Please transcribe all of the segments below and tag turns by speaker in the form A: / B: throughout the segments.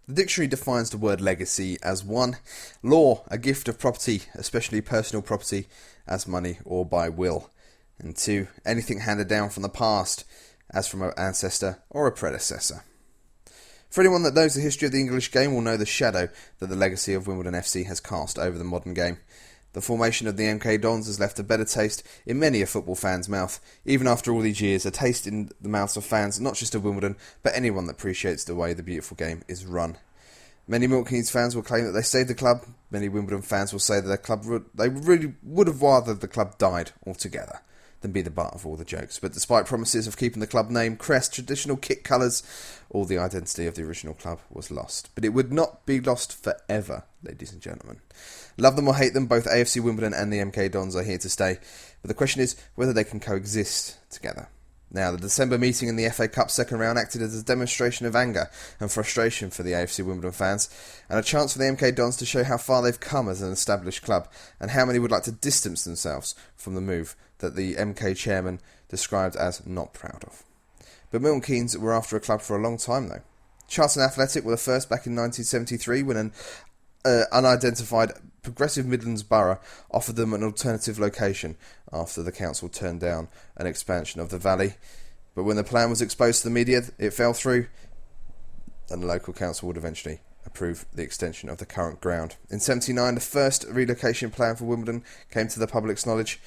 A: The dictionary defines the word legacy as 1. Law, a gift of property, especially personal property, as money or by will. And 2. Anything handed down from the past, as from an ancestor or a predecessor. For anyone that knows the history of the English game will know the shadow that the legacy of Wimbledon FC has cast over the modern game. The formation of the MK Dons has left a better taste in many a football fan's mouth. Even after all these years, a taste in the mouths of fans, not just of Wimbledon, but anyone that appreciates the way the beautiful game is run. Many Milton Keynes fans will claim that they saved the club. Many Wimbledon fans will say that they really would have rather the club died altogether than be the butt of all the jokes. But despite promises of keeping the club name, crest, traditional kit colours, all the identity of the original club was lost. But it would not be lost forever, ladies and gentlemen. Love them or hate them, both AFC Wimbledon and the MK Dons are here to stay. But the question is whether they can coexist together. Now, the December meeting in the FA Cup second round acted as a demonstration of anger and frustration for the AFC Wimbledon fans, and a chance for the MK Dons to show how far they've come as an established club, and how many would like to distance themselves from the move that the MK chairman described as not proud of. But Milton Keynes were after a club for a long time, though. Charlton Athletic were the first back in 1973 when an unidentified Progressive Midlands borough offered them an alternative location after the council turned down an expansion of the valley. But when the plan was exposed to the media, it fell through, and the local council would eventually approve the extension of the current ground. In 1979, the first relocation plan for Wimbledon came to the public's knowledge.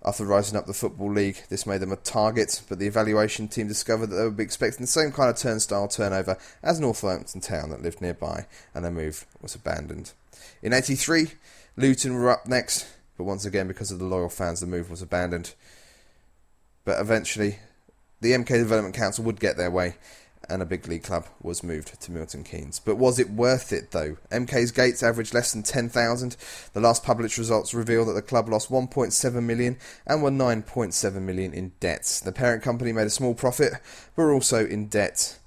A: After rising up the Football League, this made them a target, but the evaluation team discovered that they would be expecting the same kind of turnstile turnover as Northampton Town that lived nearby, and their move was abandoned. In 1983, Luton were up next, but once again, because of the loyal fans, the move was abandoned. But eventually, the MK Development Council would get their way, and a big league club was moved to Milton Keynes. But was it worth it, though? MK's gates averaged less than 10,000. The last published results reveal that the club lost 1.7 million and were 9.7 million in debt. The parent company made a small profit, but were also in debt.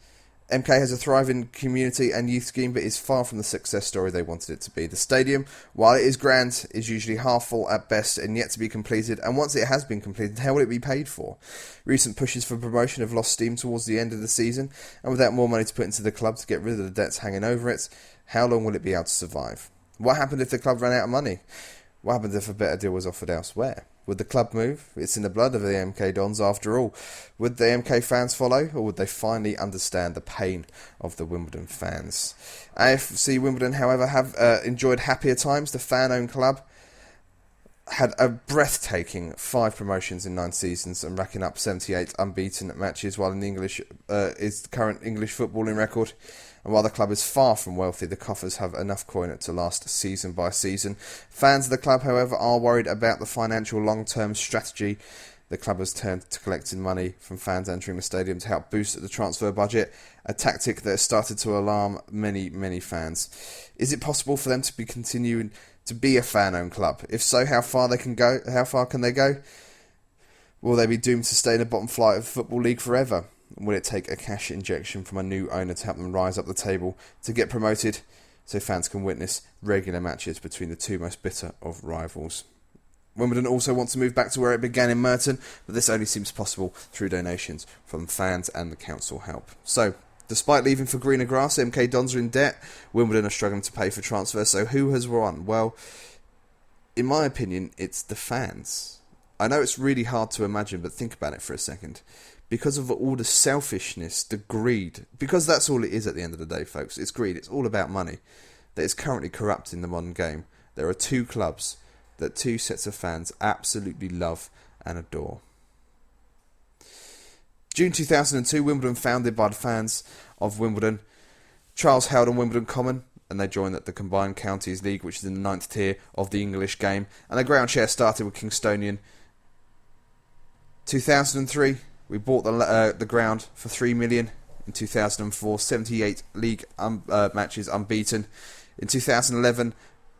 A: MK has a thriving community and youth scheme, but is far from the success story they wanted it to be. The stadium, while it is grand, is usually half full at best and yet to be completed, and once it has been completed, how will it be paid for? Recent pushes for promotion have lost steam towards the end of the season, and without more money to put into the club to get rid of the debts hanging over it, how long will it be able to survive? What happened if the club ran out of money? What happened if a better deal was offered elsewhere? Would the club move? It's in the blood of the MK Dons after all. Would the MK fans follow, or would they finally understand the pain of the Wimbledon fans? AFC Wimbledon, however, have enjoyed happier times. The fan-owned club had a breathtaking 5 promotions in 9 seasons and racking up 78 unbeaten matches, while in the English is the current English footballing record. And while the club is far from wealthy, the coffers have enough coin to last season by season. Fans of the club, however, are worried about the financial long-term strategy. The club has turned to collecting money from fans entering the stadium to help boost the transfer budget, a tactic that has started to alarm many, many fans. Is it possible for them to be continuing to be a fan-owned club? If so, how far can they go? Will they be doomed to stay in the bottom flight of the Football League forever? Will it take a cash injection from a new owner to help them rise up the table to get promoted, so fans can witness regular matches between the two most bitter of rivals? Wimbledon also wants to move back to where it began in Merton, but this only seems possible through donations from fans and the council help. So, despite leaving for greener grass, MK Dons are in debt. Wimbledon are struggling to pay for transfers, so who has won? Well, in my opinion, it's the fans. I know it's really hard to imagine, but think about it for a second. Because of all the selfishness, the greed, because that's all it is at the end of the day, folks. It's greed. It's all about money that is currently corrupting the modern game. There are 2 clubs that 2 sets of fans absolutely love and adore. June 2002, Wimbledon founded by the fans of Wimbledon. Trials held on Wimbledon Common, and they joined the Combined Counties League, which is in the 9th tier of the English game. And the ground share started with Kingstonian. 2003, we bought the ground for $3 million. In 2004, 78 league matches unbeaten. In 2011,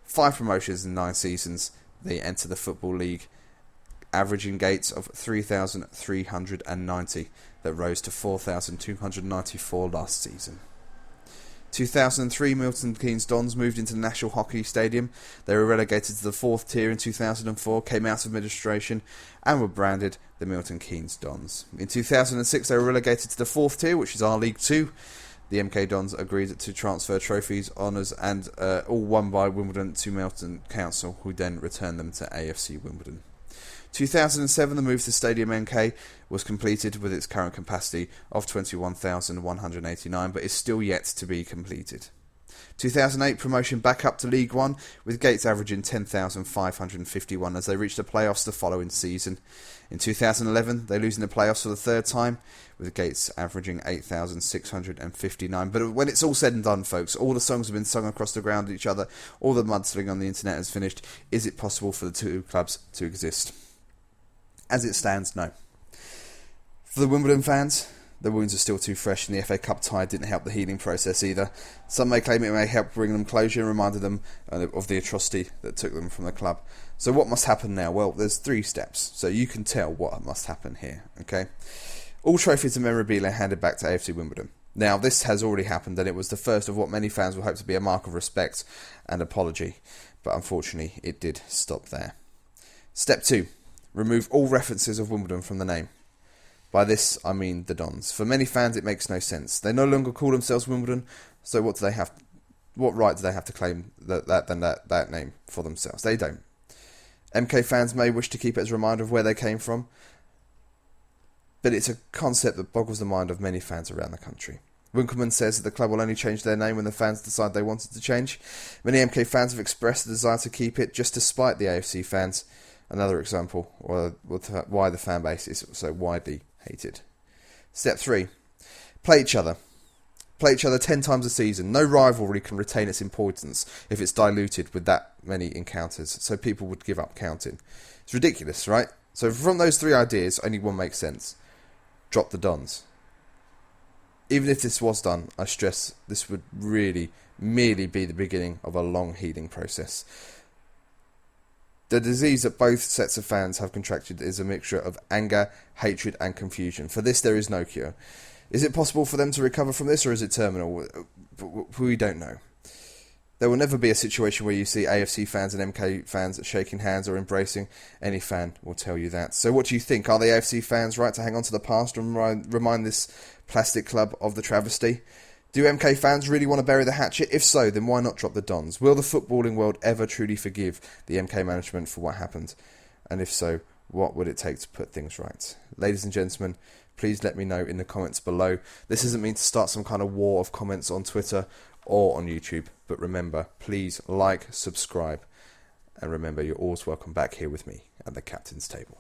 A: 5 promotions in 9 seasons. They enter the Football League, averaging gates of 3,390 that rose to 4,294 last season. 2003, Milton Keynes Dons moved into the National Hockey Stadium. They were relegated to the 4th tier in 2004, came out of administration and were branded the Milton Keynes Dons. In 2006, they were relegated to the 4th tier, which is our League 2. The the MK Dons agreed to transfer trophies, honours and all won by Wimbledon to Melton Council, who then returned them to AFC Wimbledon. 2007, the move to Stadium MK was completed with its current capacity of 21,189, but is still yet to be completed. 2008, promotion back up to League One, with Gates averaging 10,551 as they reached the playoffs the following season. In 2011, they lose in the playoffs for the third time, with Gates averaging 8,659. But when it's all said and done, folks, all the songs have been sung across the ground at each other, all the mudslinging on the internet has finished. Is it possible for the two clubs to exist? As it stands, no. For the Wimbledon fans, the wounds are still too fresh, and the FA Cup tie didn't help the healing process either. Some may claim it may help bring them closure and reminded them of the atrocity that took them from the club. So what must happen now? Well, there's 3 steps, so you can tell what must happen here, okay? All trophies and memorabilia handed back to AFC Wimbledon. Now, this has already happened, and it was the first of what many fans will hope to be a mark of respect and apology, but unfortunately, it did stop there. Step 2. Remove all references of Wimbledon from the name. By this, I mean the Dons. For many fans, it makes no sense. They no longer call themselves Wimbledon, so what right do they have to claim that name for themselves? They don't. MK fans may wish to keep it as a reminder of where they came from, but it's a concept that boggles the mind of many fans around the country. Winkleman says that the club will only change their name when the fans decide they want it to change. Many MK fans have expressed the desire to keep it, just despite the AFC fans. Another example why the fan base is so widely hated. Step 3. Play each other. Play each other 10 times a season. No rivalry can retain its importance if it's diluted with that many encounters, so people would give up counting. It's ridiculous, right? So from those 3 ideas, only one makes sense. Drop the Dons. Even if this was done, I stress this would really merely be the beginning of a long healing process. The disease that both sets of fans have contracted is a mixture of anger, hatred and confusion. For this, there is no cure. Is it possible for them to recover from this, or is it terminal? We don't know. There will never be a situation where you see AFC fans and MK fans shaking hands or embracing. Any fan will tell you that. So what do you think? Are the AFC fans right to hang on to the past and remind this plastic club of the travesty? Do MK fans really want to bury the hatchet? If so, then why not drop the Dons? Will the footballing world ever truly forgive the MK management for what happened? And if so, what would it take to put things right? Ladies and gentlemen, please let me know in the comments below. This doesn't mean to start some kind of war of comments on Twitter or on YouTube, but remember, please like, subscribe, and remember, you're always welcome back here with me at the captain's table.